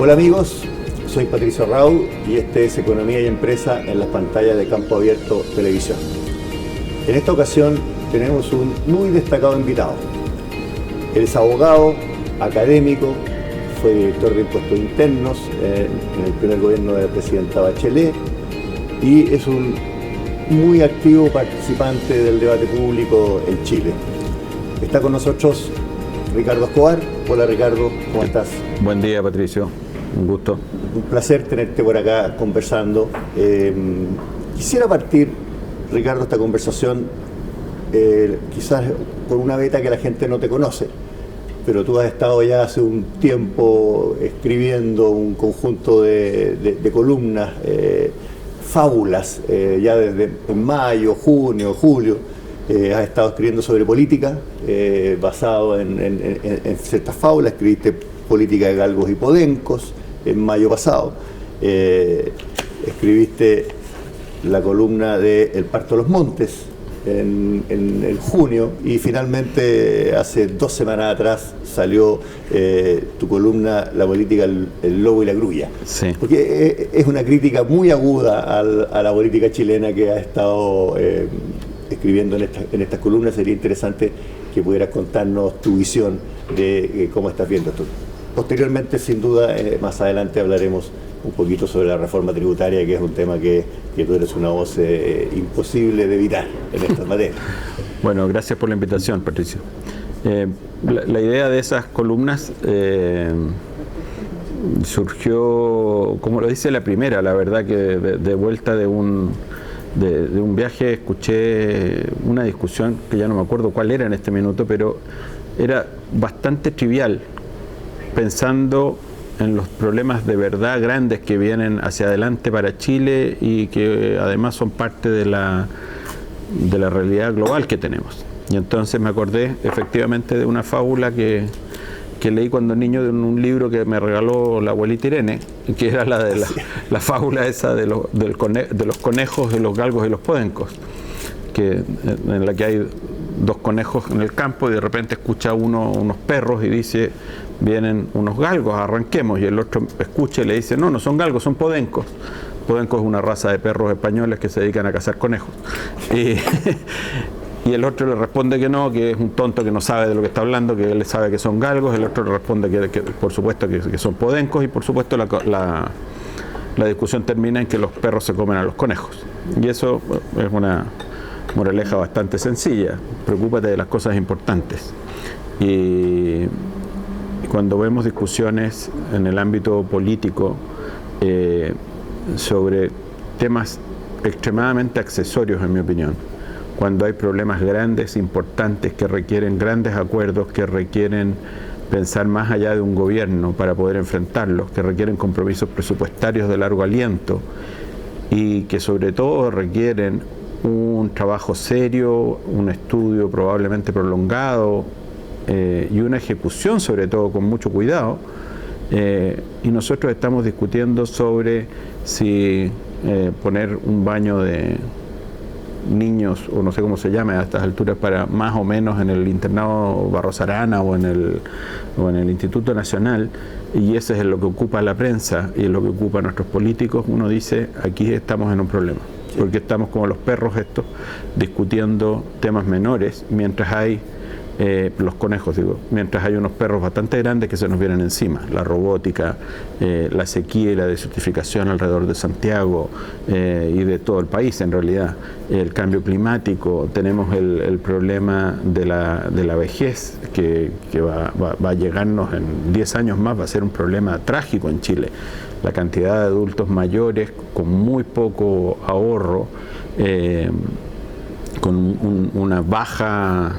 Hola amigos, soy Patricio Raúl y este es Economía y Empresa en las pantallas de Campo Abierto Televisión. En esta ocasión tenemos un muy destacado invitado. Él es abogado, académico, fue director de impuestos internos en el primer gobierno de la presidenta Bachelet y es un muy activo participante del debate público en Chile. Está con nosotros Ricardo Escobar. Hola Ricardo, ¿cómo estás? Buen día Patricio, un gusto. Un placer tenerte por acá conversando. Quisiera partir, Ricardo, esta conversación quizás con una beta que la gente no te conoce, pero tú has estado ya hace un tiempo escribiendo un conjunto de columnas, fábulas, ya desde en mayo, junio, julio. Has estado escribiendo sobre política, basado en ciertas fábulas. Escribiste Política de Galgos y Podencos en mayo pasado. Escribiste la columna de El Parto de los Montes en junio, y finalmente hace 2 semanas atrás salió tu columna La política, el lobo y la grulla. Sí. Porque es una crítica muy aguda a la política chilena que has estado escribiendo en estas columnas. Sería interesante que pudieras contarnos tu visión de cómo estás viendo esto. Posteriormente, sin duda, más adelante hablaremos un poquito sobre la reforma tributaria, que es un tema que tú eres una voz imposible de evitar en estas materias. Bueno, gracias por la invitación, Patricio. La idea de esas columnas surgió, como lo dice la primera, la verdad que de vuelta de un viaje escuché una discusión que ya no me acuerdo cuál era en este minuto, pero era bastante trivial, pensando en los problemas de verdad grandes que vienen hacia adelante para Chile y que además son parte de la realidad global que tenemos. Y entonces me acordé efectivamente de una fábula que leí cuando niño, de un libro que me regaló la abuelita Irene, que era la de la fábula esa de los conejos, de los galgos y los podencos, en la que hay 2 conejos en el campo y de repente escucha uno unos perros y dice: vienen unos galgos, arranquemos. Y el otro escucha y le dice: no son galgos, son podencos. Podencos es una raza de perros españoles que se dedican a cazar conejos. Y el otro le responde que no, que es un tonto que no sabe de lo que está hablando, que él sabe que son galgos. El otro le responde que por supuesto que son podencos, y por supuesto la discusión termina en que los perros se comen a los conejos. Y eso es una moraleja bastante sencilla: preocúpate de las cosas importantes. Y cuando vemos discusiones en el ámbito político sobre temas extremadamente accesorios, en mi opinión, cuando hay problemas grandes, importantes, que requieren grandes acuerdos, que requieren pensar más allá de un gobierno para poder enfrentarlos, que requieren compromisos presupuestarios de largo aliento y que sobre todo requieren un trabajo serio, un estudio probablemente prolongado y una ejecución sobre todo con mucho cuidado, y nosotros estamos discutiendo sobre si poner un baño de niños, o no sé cómo se llame a estas alturas, para más o menos en el internado Barros Arana o en el Instituto Nacional, y ese es lo que ocupa la prensa y es lo que ocupa a nuestros políticos. Uno dice: aquí estamos en un problema, porque estamos como los perros estos discutiendo temas menores mientras hay los conejos, mientras hay unos perros bastante grandes que se nos vienen encima: la robótica, la sequía y la desertificación alrededor de Santiago y de todo el país en realidad, el cambio climático, tenemos el problema de la vejez que va a llegarnos en 10 años más, va a ser un problema trágico en Chile, la cantidad de adultos mayores con muy poco ahorro, con una baja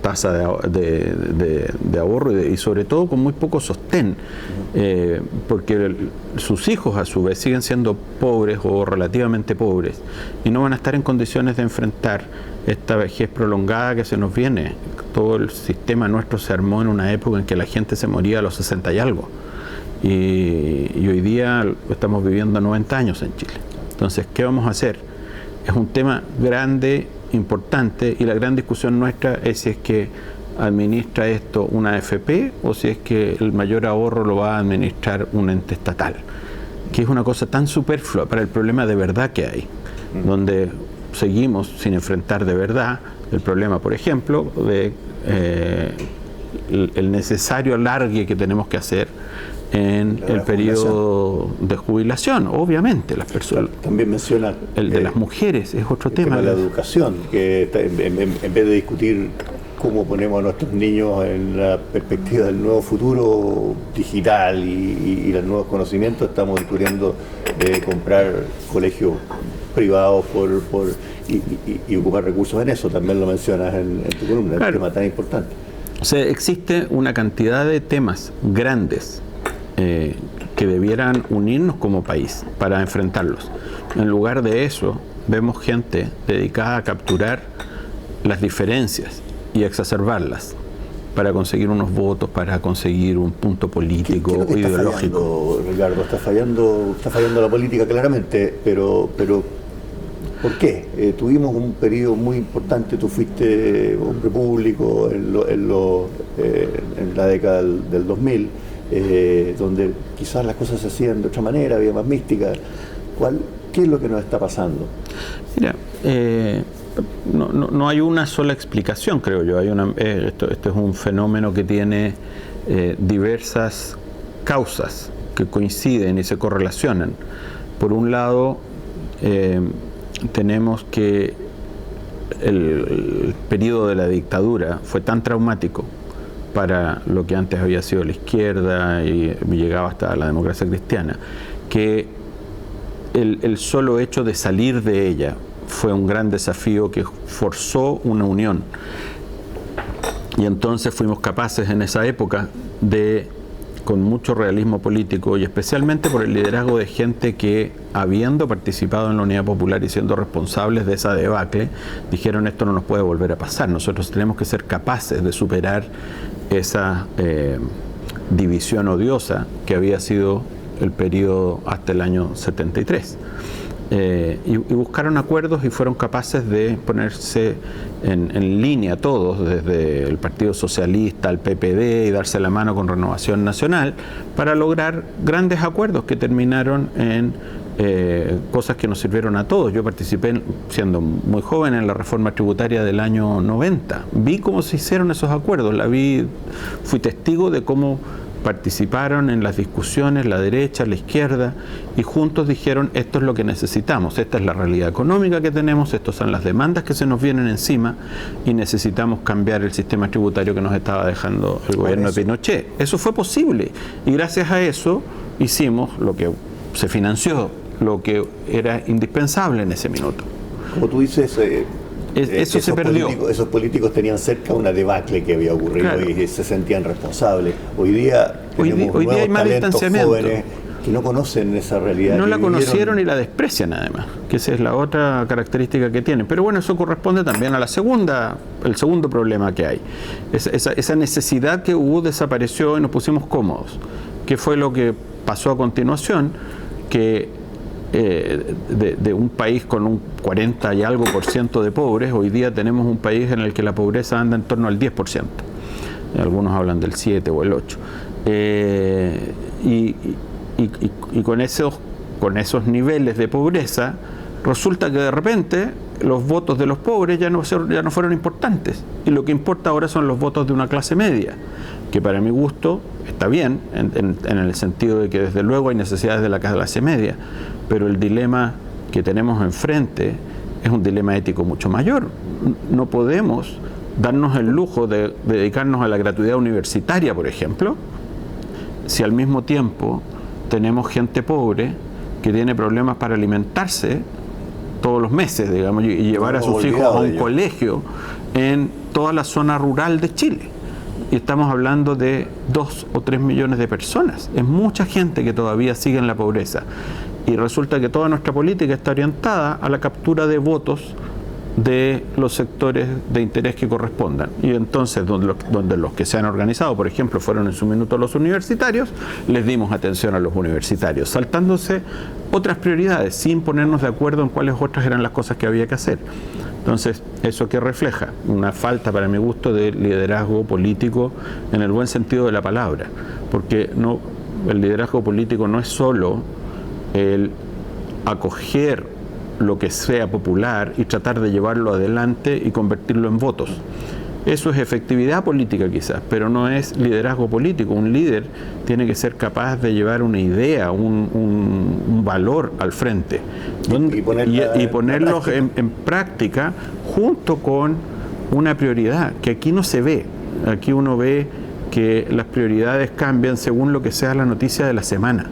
tasa de ahorro y sobre todo con muy poco sostén, porque sus hijos a su vez siguen siendo pobres o relativamente pobres y no van a estar en condiciones de enfrentar esta vejez prolongada que se nos viene. Todo el sistema nuestro se armó en una época en que la gente se moría a los 60 y algo, y hoy día estamos viviendo 90 años en Chile. Entonces, ¿qué vamos a hacer? Es un tema grande, importante, y la gran discusión nuestra es si es que administra esto una AFP o si es que el mayor ahorro lo va a administrar un ente estatal, que es una cosa tan superflua para el problema de verdad que hay, donde seguimos sin enfrentar de verdad el problema, por ejemplo, de el necesario alargue que tenemos que hacer en el periodo de jubilación. Obviamente las personas, también menciona el de las mujeres es otro tema. De la educación, que en vez de discutir cómo ponemos a nuestros niños en la perspectiva del nuevo futuro digital y los nuevos conocimientos, estamos discutiendo de comprar colegios privados y ocupar recursos en eso. También lo mencionas en tu columna, claro. Un tema tan importante. O sea, existe una cantidad de temas grandes que debieran unirnos como país para enfrentarlos. En lugar de eso, vemos gente dedicada a capturar las diferencias y exacerbarlas para conseguir unos votos, para conseguir un punto político o ideológico. Ricardo, está fallando la política claramente, pero ¿por qué? Tuvimos un periodo muy importante, tú fuiste hombre público en la década del 2000, donde quizás las cosas se hacían de otra manera, había más mística. ¿Qué es lo que nos está pasando? Mira, no hay una sola explicación, creo yo. Esto es un fenómeno que tiene diversas causas que coinciden y se correlacionan. Por un lado, tenemos que el periodo de la dictadura fue tan traumático para lo que antes había sido la izquierda y llegaba hasta la democracia cristiana, que el solo hecho de salir de ella fue un gran desafío que forzó una unión. Y entonces fuimos capaces en esa época de, con mucho realismo político y especialmente por el liderazgo de gente que, habiendo participado en la Unidad Popular y siendo responsables de esa debacle, dijeron: esto no nos puede volver a pasar, nosotros tenemos que ser capaces de superar esa división odiosa que había sido el periodo hasta el año 73. Y buscaron acuerdos y fueron capaces de ponerse en línea todos, desde el Partido Socialista al PPD, y darse la mano con Renovación Nacional para lograr grandes acuerdos que terminaron en cosas que nos sirvieron a todos. Yo participé, siendo muy joven, en la reforma tributaria del año 90. Vi cómo se hicieron esos acuerdos, fui testigo de cómo participaron en las discusiones la derecha, la izquierda, y juntos dijeron: esto es lo que necesitamos, esta es la realidad económica que tenemos, estas son las demandas que se nos vienen encima y necesitamos cambiar el sistema tributario que nos estaba dejando el gobierno de Pinochet. Eso fue posible y gracias a eso hicimos lo que se financió, lo que era indispensable en ese minuto. Como tú dices, eso se perdió. Esos políticos tenían cerca una debacle que había ocurrido, claro, y se sentían responsables. Hoy día hay más distanciamiento. Jóvenes que no conocen esa realidad. No la conocieron y la desprecian además, que esa es la otra característica que tienen. Pero bueno, eso corresponde también a el segundo problema que hay. Esa necesidad que hubo desapareció y nos pusimos cómodos. ¿Qué fue lo que pasó a continuación? Que de un país con un 40 y algo % de pobres, hoy día tenemos un país en el que la pobreza anda en torno al 10%. Algunos hablan del 7 o el 8. Y con esos niveles de pobreza, resulta que de repente los votos de los pobres ya no fueron importantes. Y lo que importa ahora son los votos de una clase media, que para mi gusto está bien, en el sentido de que desde luego hay necesidades de la clase media, pero el dilema que tenemos enfrente es un dilema ético mucho mayor. No podemos darnos el lujo de dedicarnos a la gratuidad universitaria, por ejemplo, si al mismo tiempo tenemos gente pobre que tiene problemas para alimentarse todos los meses, digamos, y llevar a sus hijos a un colegio en toda la zona rural de Chile. Y estamos hablando de 2 o 3 millones de personas. Es mucha gente que todavía sigue en la pobreza. Y resulta que toda nuestra política está orientada a la captura de votos de los sectores de interés que correspondan. Y entonces, donde los que se han organizado, por ejemplo, fueron en su minuto los universitarios, les dimos atención a los universitarios, saltándose otras prioridades, sin ponernos de acuerdo en cuáles otras eran las cosas que había que hacer. Entonces, ¿eso qué refleja? Una falta, para mi gusto, de liderazgo político en el buen sentido de la palabra. Porque el liderazgo político no es solo el acoger lo que sea popular y tratar de llevarlo adelante y convertirlo en votos. Eso es efectividad política quizás, pero no es liderazgo político. Un líder tiene que ser capaz de llevar una idea, un valor al frente y ponerlos en práctica junto con una prioridad, que aquí no se ve. Aquí uno ve que las prioridades cambian según lo que sea la noticia de la semana.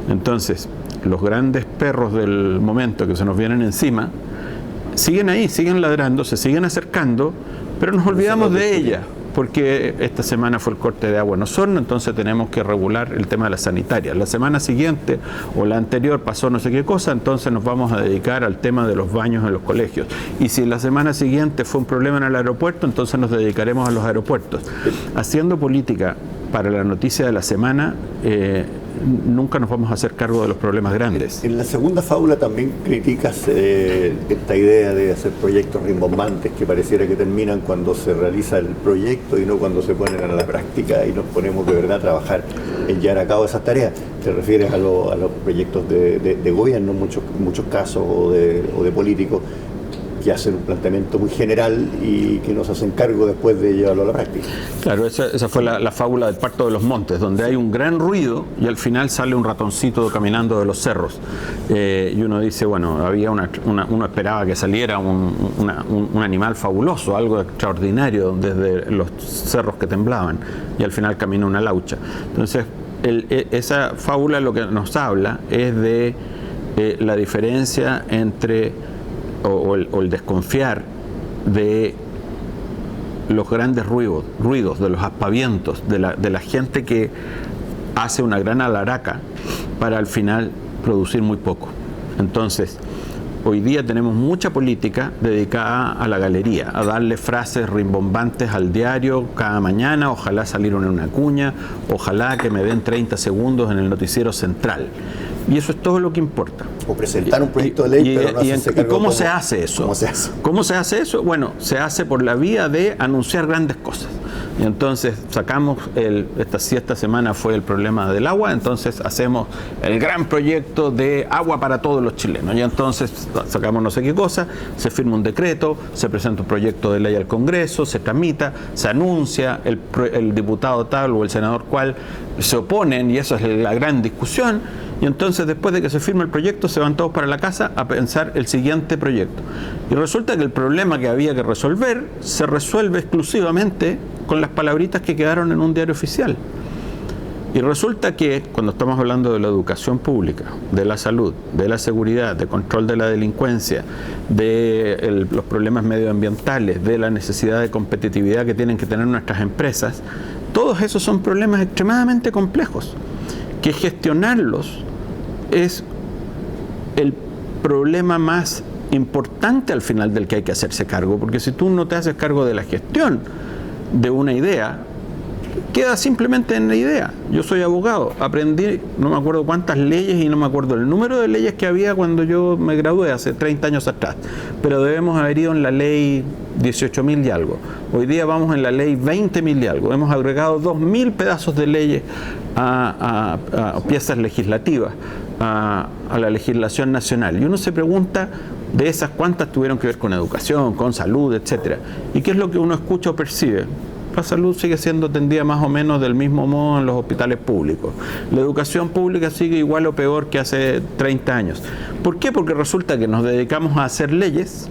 Entonces, los grandes perros del momento que se nos vienen encima siguen ahí, siguen ladrando, se siguen acercando, pero nos olvidamos de ella, porque esta semana fue el corte de agua en Osorno, entonces tenemos que regular el tema de las sanitarias. La semana siguiente o la anterior pasó no sé qué cosa, entonces nos vamos a dedicar al tema de los baños en los colegios. Y si la semana siguiente fue un problema en el aeropuerto, entonces nos dedicaremos a los aeropuertos. Haciendo política para la noticia de la semana, nunca nos vamos a hacer cargo de los problemas grandes. En la segunda fábula también criticas esta idea de hacer proyectos rimbombantes que pareciera que terminan cuando se realiza el proyecto y no cuando se ponen a la práctica y nos ponemos de verdad a trabajar en llevar a cabo esas tareas. Te refieres a los proyectos de gobierno en muchos casos o de políticos que hacen un planteamiento muy general y que nos hacen cargo después de llevarlo a la práctica. Claro, esa fue la fábula del Pacto de los Montes, donde hay un gran ruido y al final sale un ratoncito caminando de los cerros. Y uno dice, bueno, uno esperaba que saliera un animal fabuloso, algo extraordinario desde los cerros que temblaban, y al final camina una laucha. Entonces, esa fábula lo que nos habla es de la diferencia entre o el desconfiar de los grandes ruidos, de los aspavientos, de la gente que hace una gran alaraca para al final producir muy poco. Entonces, hoy día tenemos mucha política dedicada a la galería, a darle frases rimbombantes al diario cada mañana, ojalá salir una cuña, ojalá que me den 30 segundos en el noticiero central. Y eso es todo lo que importa. O presentar un proyecto de ley, pero no hacerse cargo. ¿Cómo se hace eso? ¿Cómo se hace eso? Bueno, se hace por la vía de anunciar grandes cosas. Y entonces sacamos, esta semana fue el problema del agua, entonces hacemos el gran proyecto de agua para todos los chilenos. Y entonces sacamos no sé qué cosa, se firma un decreto, se presenta un proyecto de ley al Congreso, se tramita, se anuncia, el diputado tal o el senador cual se oponen, y eso es la gran discusión. Y entonces, después de que se firma el proyecto, se van todos para la casa a pensar el siguiente proyecto. Y resulta que el problema que había que resolver se resuelve exclusivamente con las palabritas que quedaron en un diario oficial. Y resulta que, cuando estamos hablando de la educación pública, de la salud, de la seguridad, de control de la delincuencia, de los problemas medioambientales, de la necesidad de competitividad que tienen que tener nuestras empresas, todos esos son problemas extremadamente complejos, que gestionarlos es el problema más importante al final del que hay que hacerse cargo, porque si tú no te haces cargo de la gestión de una idea, queda simplemente en la idea. Yo soy abogado, aprendí no me acuerdo cuántas leyes y no me acuerdo el número de leyes que había cuando yo me gradué hace 30 años atrás, pero debemos haber ido en la ley 18.000 y algo. Hoy día vamos en la ley 20.000 y algo. Hemos agregado 2.000 pedazos de leyes a piezas legislativas, a la legislación nacional. Y uno se pregunta, de esas, ¿cuántas tuvieron que ver con educación, con salud, etcétera? ¿Y qué es lo que uno escucha o percibe? La salud sigue siendo atendida más o menos del mismo modo en los hospitales públicos. La educación pública sigue igual o peor que hace 30 años. ¿Por qué? Porque resulta que nos dedicamos a hacer leyes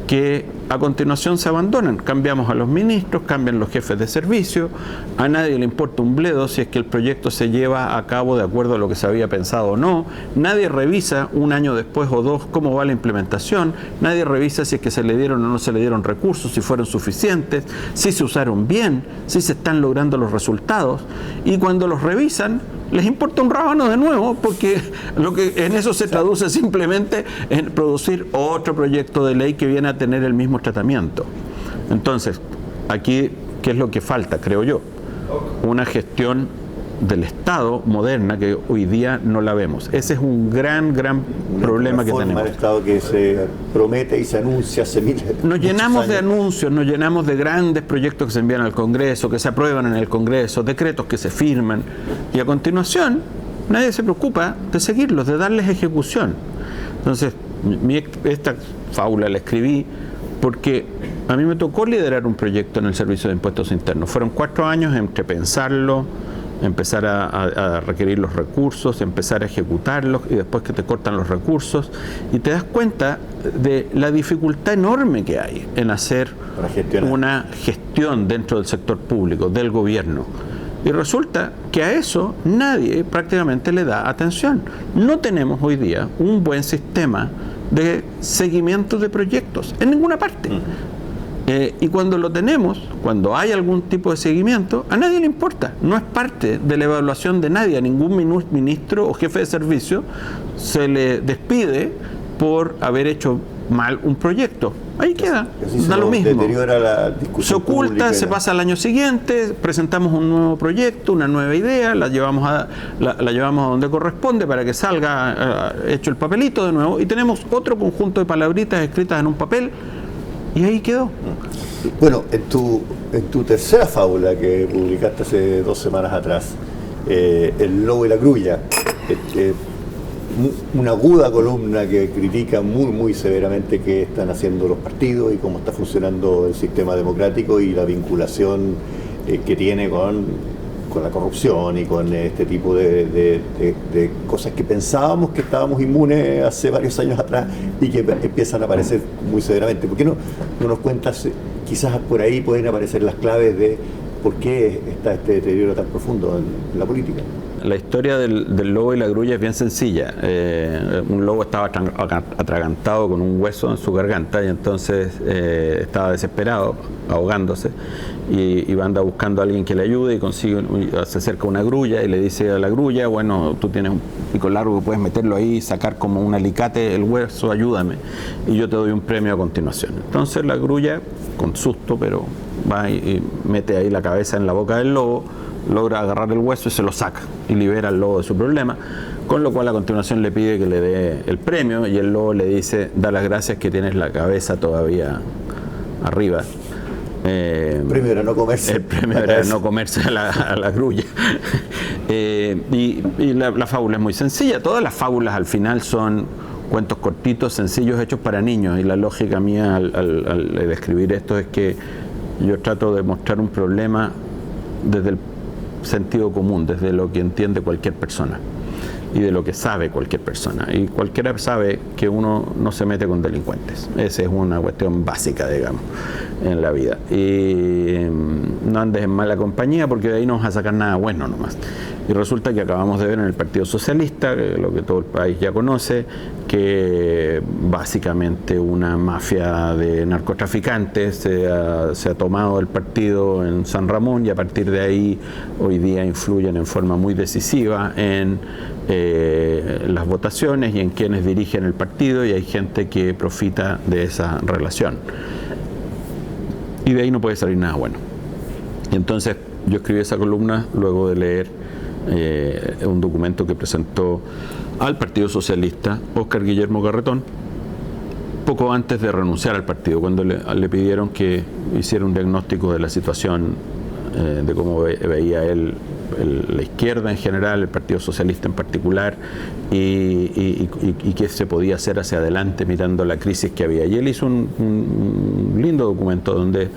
que a continuación se abandonan. Cambiamos a los ministros, cambian los jefes de servicio, a nadie le importa un bledo si es que el proyecto se lleva a cabo de acuerdo a lo que se había pensado o no, nadie revisa un año después o dos cómo va la implementación, nadie revisa si es que se le dieron o no se le dieron recursos, si fueron suficientes, si se usaron bien, si se están logrando los resultados, y cuando los revisan, les importa un rábano de nuevo, porque lo que en eso se traduce simplemente en producir otro proyecto de ley que viene a tener el mismo tratamiento. Entonces, aquí, ¿qué es lo que falta, creo yo? Una gestión del Estado moderna que hoy día no la vemos. Ese es un gran problema que tenemos. Del Estado que se promete y se anuncia hace Nos llenamos de anuncios, nos llenamos de grandes proyectos que se envían al Congreso, que se aprueban en el Congreso, decretos que se firman, y a continuación nadie se preocupa de seguirlos, de darles ejecución. Entonces, esta fábula la escribí porque a mí me tocó liderar un proyecto en el Servicio de Impuestos Internos. Fueron 4 años entre pensarlo, empezar a requerir los recursos, empezar a ejecutarlos, y después que te cortan los recursos, y te das cuenta de la dificultad enorme que hay en hacer una gestión dentro del sector público, del gobierno. Y resulta que a eso nadie prácticamente le da atención. No tenemos hoy día un buen sistema de seguimiento de proyectos en ninguna parte. Y cuando lo tenemos, cuando hay algún tipo de seguimiento, a nadie le importa. No es parte de la evaluación de nadie. A ningún ministro o jefe de servicio se le despide por haber hecho mal un proyecto. Ahí queda, da lo mismo. Se oculta, se pasa al año siguiente, presentamos un nuevo proyecto, una nueva idea, la llevamos a donde corresponde para que salga hecho el papelito de nuevo, y tenemos otro conjunto de palabritas escritas en un papel. Y ahí quedó. Bueno, en tu tercera fábula que publicaste hace 2 semanas atrás, El lobo y la grulla, una aguda columna que critica muy severamente qué están haciendo los partidos y cómo está funcionando el sistema democrático y la vinculación que tiene con la corrupción y con este tipo de cosas que pensábamos que estábamos inmunes hace varios años atrás y que empiezan a aparecer muy severamente. ¿Por qué no nos cuentas, quizás por ahí pueden aparecer las claves de por qué está este deterioro tan profundo en la política? La historia del lobo y la grulla es bien sencilla. Un lobo estaba atragantado con un hueso en su garganta, y entonces estaba desesperado, ahogándose, y anda buscando a alguien que le ayude, y se acerca una grulla y le dice a la grulla: bueno, tú tienes un pico largo que puedes meterlo ahí, sacar como un alicate el hueso, ayúdame y yo te doy un premio a continuación. Entonces la grulla, con susto, pero va y mete ahí la cabeza en la boca del lobo, logra agarrar el hueso y se lo saca y libera al lobo de su problema, con lo cual a continuación le pide que le dé el premio, y el lobo le dice: da las gracias que tienes la cabeza todavía arriba. El premio era no comerse. El premio era no comerse a la grulla. Y la fábula es muy sencilla. Todas las fábulas al final son cuentos cortitos, sencillos, hechos para niños, y la lógica mía al escribir esto es que yo trato de mostrar un problema desde el sentido común, desde lo que entiende cualquier persona y de lo que sabe cualquier persona, y cualquiera sabe que uno no se mete con delincuentes. Esa es una cuestión básica, digamos, en la vida, y no andes en mala compañía, porque de ahí no vas a sacar nada bueno nomás. Y resulta que acabamos de ver en el Partido Socialista, lo que todo el país ya conoce, que básicamente una mafia de narcotraficantes se ha tomado el partido en San Ramón, y a partir de ahí hoy día influyen en forma muy decisiva en las votaciones y en quienes dirigen el partido, y hay gente que profita de esa relación. Y de ahí no puede salir nada bueno. Y entonces yo escribí esa columna luego de leer un documento que presentó al Partido Socialista Óscar Guillermo Garretón, poco antes de renunciar al partido, cuando le pidieron que hiciera un diagnóstico de la situación, de cómo veía él la izquierda en general, el Partido Socialista en particular, y qué se podía hacer hacia adelante mirando la crisis que había. Y él hizo un lindo documento donde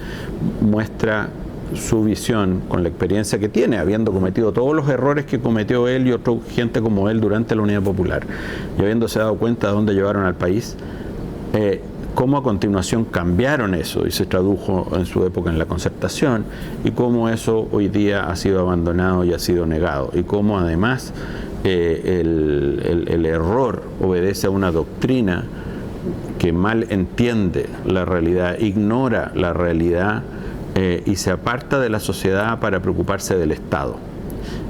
muestra su visión con la experiencia que tiene, habiendo cometido todos los errores que cometió él y otra gente como él durante la Unidad Popular, y habiéndose dado cuenta de dónde llevaron al país, cómo a continuación cambiaron eso y se tradujo en su época en la Concertación, y cómo eso hoy día ha sido abandonado y ha sido negado, y cómo además el error obedece a una doctrina que mal entiende la realidad, ignora la realidad, y se aparta de la sociedad para preocuparse del Estado.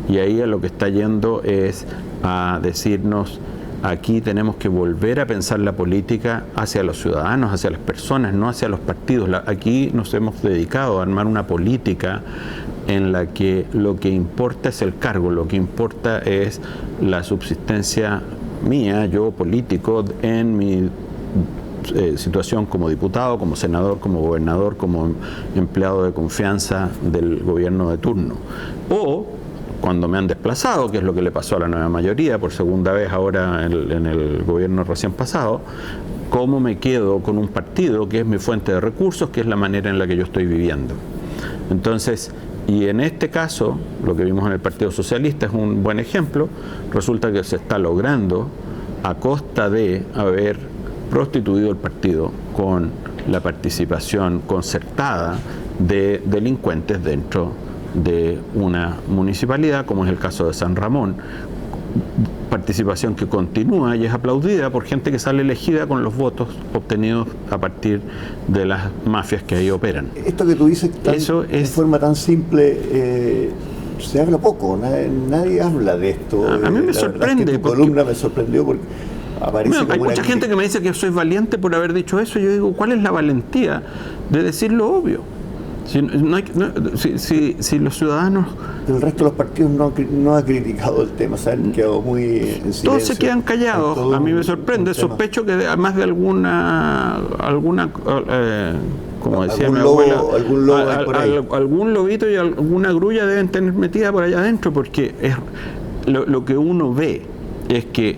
Y ahí a lo que está yendo es a decirnos: aquí tenemos que volver a pensar la política hacia los ciudadanos, hacia las personas, no hacia los partidos. Aquí nos hemos dedicado a armar una política en la que lo que importa es el cargo, lo que importa es la subsistencia mía, yo político, en mi situación como diputado, como senador, como gobernador, como empleado de confianza del gobierno de turno. O cuando me han desplazado, que es lo que le pasó a la nueva mayoría por segunda vez ahora en el gobierno recién pasado, cómo me quedo con un partido que es mi fuente de recursos, que es la manera en la que yo estoy viviendo. Entonces, y en este caso, lo que vimos en el Partido Socialista es un buen ejemplo. Resulta que se está logrando a costa de haber prostituido el partido con la participación concertada de delincuentes dentro de una municipalidad, como es el caso de San Ramón. Participación que continúa y es aplaudida por gente que sale elegida con los votos obtenidos a partir de las mafias que ahí operan. Esto que tú dices de forma tan simple, se habla poco, nadie habla de esto. A mí me sorprende. Es que tu columna me sorprendió porque aparece como hay mucha gente que me dice que soy valiente por haber dicho eso. Yo digo, ¿cuál es la valentía de decir lo obvio? Si los ciudadanos... El resto de los partidos no ha criticado el tema, se han quedado muy en silencio. Todos se quedan callados. A mí me sorprende. Sospecho que además de alguna como decía mi abuela, algún lobito y alguna grulla deben tener metida por allá adentro, porque es lo que uno ve es que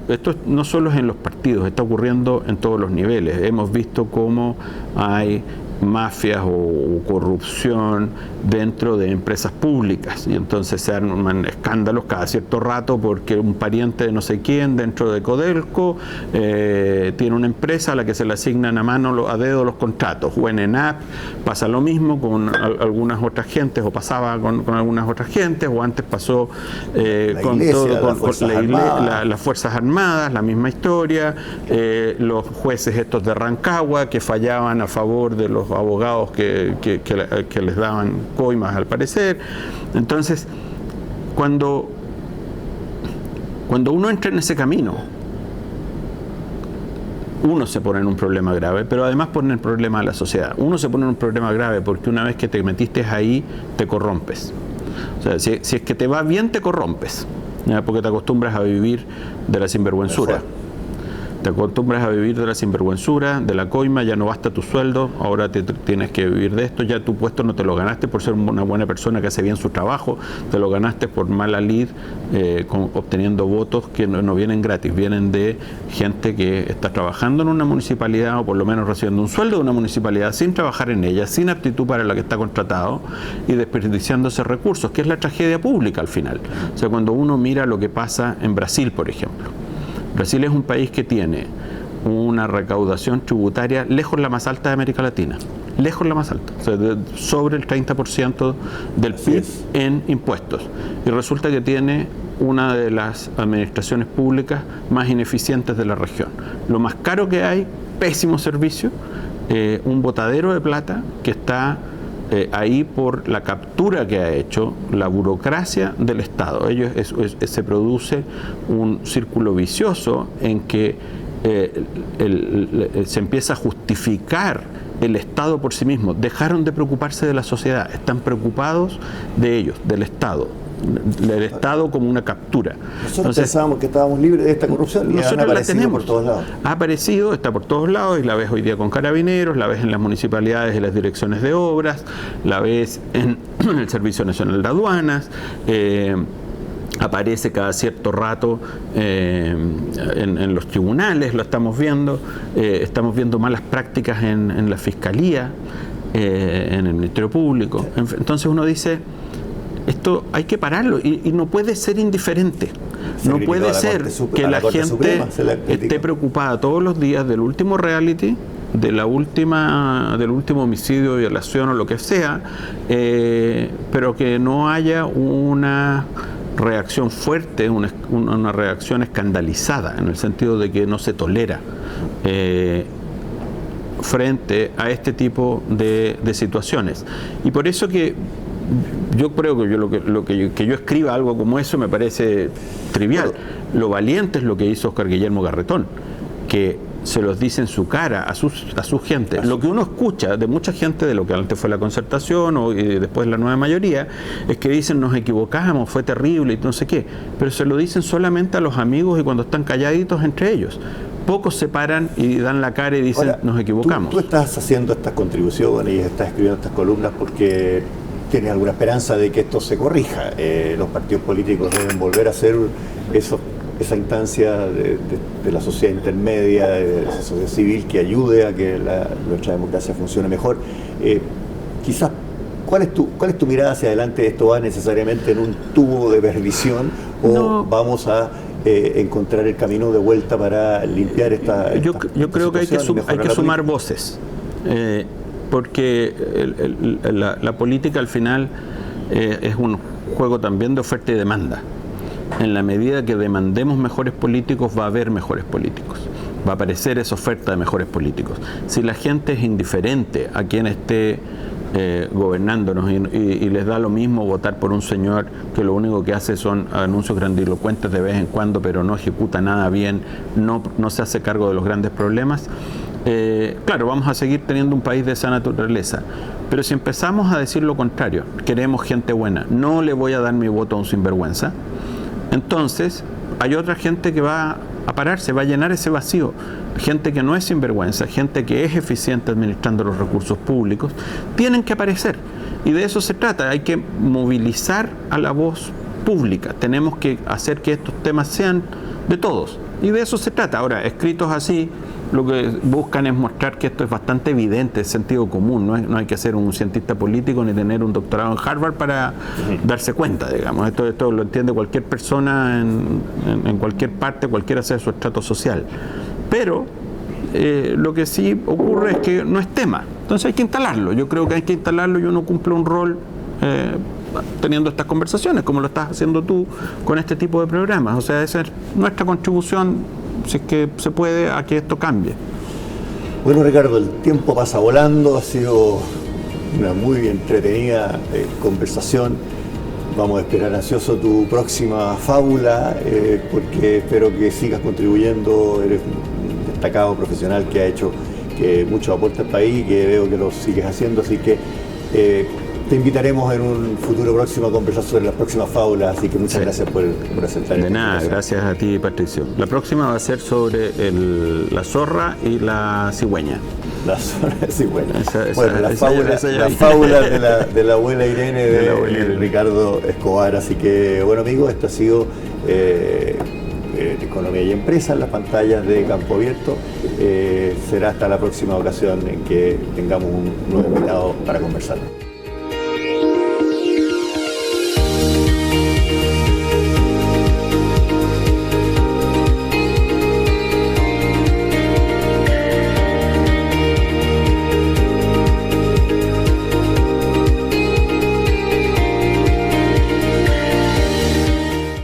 esto no solo es en los partidos, está ocurriendo en todos los niveles. Hemos visto cómo hay mafias o corrupción dentro de empresas públicas, y entonces se arman escándalos cada cierto rato porque un pariente de no sé quién dentro de Codelco tiene una empresa a la que se le asignan a dedo los contratos, o en ENAP pasa lo mismo con algunas otras gentes, o pasaba con algunas otras gentes, o antes pasó con las Fuerzas Armadas, la misma historia, los jueces estos de Rancagua que fallaban a favor de los abogados que les daban coimas al parecer. Entonces, cuando uno entra en ese camino, uno se pone en un problema grave, pero además pone el problema a la sociedad. Uno se pone en un problema grave porque una vez que te metiste ahí, te corrompes. O sea, si es que te va bien, te corrompes, ¿ya? Porque te acostumbras a vivir de la sinvergüenzura. Te acostumbras a vivir de la sinvergüenzura, de la coima, ya no basta tu sueldo, ahora tienes que vivir de esto, ya tu puesto no te lo ganaste por ser una buena persona que hace bien su trabajo, te lo ganaste por mala lid, obteniendo votos que no vienen gratis, vienen de gente que está trabajando en una municipalidad, o por lo menos recibiendo un sueldo de una municipalidad sin trabajar en ella, sin aptitud para la que está contratado, y desperdiciándose recursos, que es la tragedia pública al final. O sea, cuando uno mira lo que pasa en Brasil, por ejemplo. Brasil es un país que tiene una recaudación tributaria lejos la más alta de América Latina, lejos la más alta, o sea, sobre el 30% del PIB en impuestos, y resulta que tiene una de las administraciones públicas más ineficientes de la región. Lo más caro que hay, pésimo servicio, un botadero de plata que está ahí por la captura que ha hecho la burocracia del Estado. Se produce un círculo vicioso en que se empieza a justificar el Estado por sí mismo. Dejaron de preocuparse de la sociedad, están preocupados de ellos, del Estado como una captura. Nosotros pensábamos que estábamos libres de esta corrupción, y nosotros la tenemos por todos lados. Ha aparecido, está por todos lados, y la ves hoy día con carabineros, la ves en las municipalidades y las direcciones de obras, la ves en el Servicio Nacional de Aduanas, aparece cada cierto rato en los tribunales, lo estamos viendo malas prácticas en la Fiscalía, en el Ministerio Público. Entonces uno dice, esto hay que pararlo, y no puede ser indiferente. No puede ser que la gente esté preocupada todos los días del último reality, del último homicidio, violación o lo que sea, pero que no haya una reacción fuerte, una reacción escandalizada, en el sentido de que no se tolera frente a este tipo de situaciones. Y por eso que yo creo que que yo escriba algo como eso me parece trivial. Lo valiente es lo que hizo Óscar Guillermo Garretón, que se los dice en su cara a su gente. Lo que uno escucha de mucha gente, de lo que antes fue la Concertación y después la Nueva Mayoría, es que dicen nos equivocamos, fue terrible y no sé qué, pero se lo dicen solamente a los amigos y cuando están calladitos entre ellos. Pocos se paran y dan la cara y dicen nos equivocamos. Tú estás haciendo estas contribuciones y estás escribiendo estas columnas porque tienes alguna esperanza de que esto se corrija. Los partidos políticos deben volver a ser esa instancia de la sociedad intermedia, de la sociedad civil que ayude a que nuestra democracia funcione mejor. Quizás, ¿cuál es tu mirada hacia adelante? ¿Esto va necesariamente en un tubo de perdición o vamos a encontrar el camino de vuelta para limpiar esta yo creo que hay que sumar voces, porque la política al final es un juego también de oferta y demanda. En la medida que demandemos mejores políticos, va a haber mejores políticos, va a aparecer esa oferta de mejores políticos. Si la gente es indiferente a quien esté gobernándonos y les da lo mismo votar por un señor que lo único que hace son anuncios grandilocuentes de vez en cuando, pero no ejecuta nada bien, no se hace cargo de los grandes problemas, claro, vamos a seguir teniendo un país de esa naturaleza. Pero si empezamos a decir lo contrario, queremos gente buena, no le voy a dar mi voto a un sinvergüenza, entonces hay otra gente que va a pararse, va a llenar ese vacío. Gente que no es sinvergüenza, gente que es eficiente administrando los recursos públicos, tienen que aparecer. Y de eso se trata, hay que movilizar a la voz pública. Tenemos que hacer que estos temas sean de todos. Y de eso se trata. Ahora, escritos así, lo que buscan es mostrar que esto es bastante evidente, es sentido común, no hay que ser un cientista político ni tener un doctorado en Harvard para darse cuenta, digamos. Esto lo entiende cualquier persona en cualquier parte, cualquiera sea su estrato social. Pero lo que sí ocurre es que no es tema, entonces hay que instalarlo. Yo creo que hay que instalarlo y uno cumple un rol teniendo estas conversaciones, como lo estás haciendo tú con este tipo de programas. O sea, esa es nuestra contribución, si es que se puede, a que esto cambie. Bueno, Ricardo, el tiempo pasa volando, ha sido una muy entretenida conversación. Vamos a esperar ansioso tu próxima fábula, porque espero que sigas contribuyendo. Eres un destacado profesional que ha hecho mucho aporte al país, que veo que lo sigues haciendo, así que te invitaremos en un futuro próximo a conversar sobre las próximas fábulas, así que muchas gracias por aceptar. De nada, gracias a ti, Patricio. La próxima va a ser sobre la zorra y la cigüeña. La zorra y la cigüeña. Bueno, la fábula de la abuela Irene de Ricardo Escobar. Así que, bueno, amigos, esto ha sido Economía y Empresa en las pantallas de Campo Abierto. Será hasta la próxima ocasión en que tengamos un nuevo invitado para conversar.